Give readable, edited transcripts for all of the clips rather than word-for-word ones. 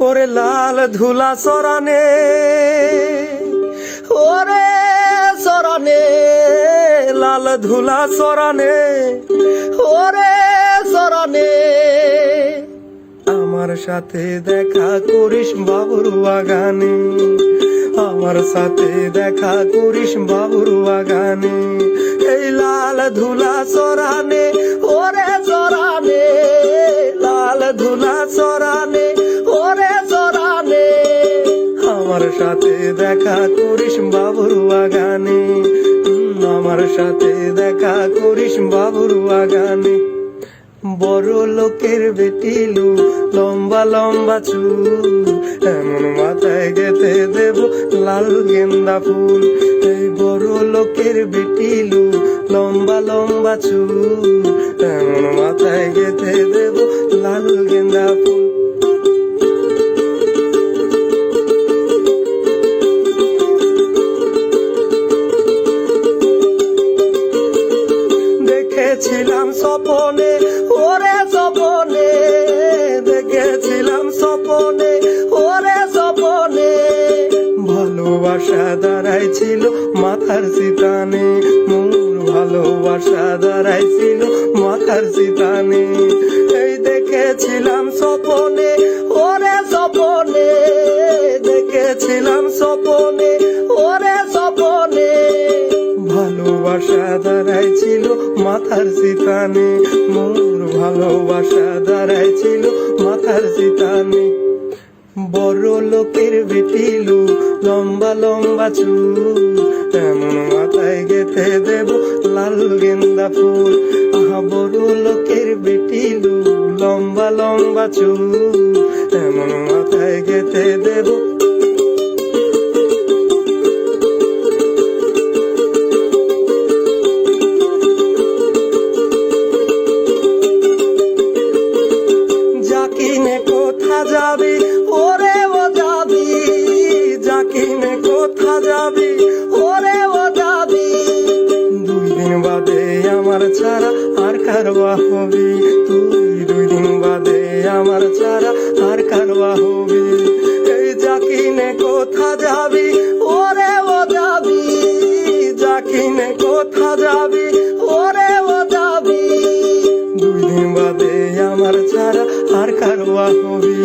ওরে লাল ধুলা সরানে, ওরে সরানে, লাল ধুলা সরানে, ওরে সরানে, আমার সাথে দেখা করিস বাবুর বাগানে, আমার সাথে দেখা করিস বাবুর বাগানে। এই লাল ধুলা সরানে, ওরে সরানে, লাল ধুলা সরানে, ওরে সরানে, আমার সাথে দেখা করিস বাবুর বাগানে, আমার সাথে দেখা করিস বাবুর বাগানে। বড় লোকের বেটিলু, লম্বা লম্বা চুল, এমন মাথায় গেঁথে দেব লাল গেন্দা ফুল। এই বড় লোকের বেটিলু, লম্বা লম্বা চুল, এমন মাথায় গেঁথে দেব লাল গেন্দা ফুল। দেখেছিলাম স্বপনে, ওরে স্বপনে, দেখেছিলাম স্বপনে, ওরে স্বপনে, ভালোবাসা দাঁড়াইছিল মাথার সিতানে, মোর ভালোবাসা দাঁড়াইছিল মাথার সিতানে। এই দেখেছিলাম স্বপনে, ওরে স্বপনে, দেখেছিলাম স্বপনে, ওরে স্বপনে, ভালোবাসা দাঁড়াইছিল মাথার সিতানে, মোর ভালোবাসা দাঁড়াইছিল মাথার সিতানে। বড় লোকের বেটিলু, লম্বা লম্বা চুল, এমন মাথায় গেঁথে দেব লাল গেন্দা ফুল। আহা বড় লোকের বেটিলু, লম্বা লম্বা চুল, এমন মাথায় গেঁথে দেব। যাকিনে কোথা যাবি, ওরে ও যাবি, যাকিনে কোথা যাবি, ওরে ও যাবি, 2 দিন বাদে আমার ছাড়া আর কারবা হবি, তুই 2 দিন বাদে আমার ছাড়া আর কারবা হবি। এই যাকিনে কোথা যাবি, ওরে ও যাবি, যাকিনে কোথা যাবি, ওরে ও যাবি, 2 দিন বাদে আমার ছাড়া আর কারবা হবি,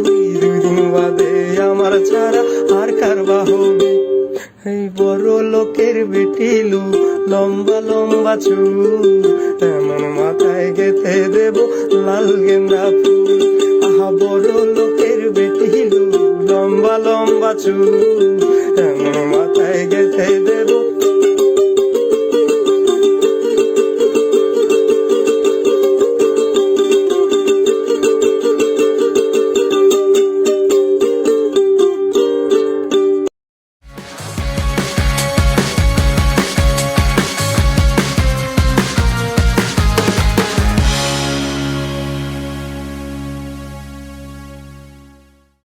তুই 2 দিন বাদে আমার ছাড়া আর কারবা হবি। এই বড় লোকের বেটিলু, লম্বা লম্বা চুল, এমন মাথায় গেঁথে দেব লাল গেন্দা ফুল। আহা বড় লোকের বেটিলু, লম্বা লম্বা চুল, এমন মাথায় গেঁথে দেব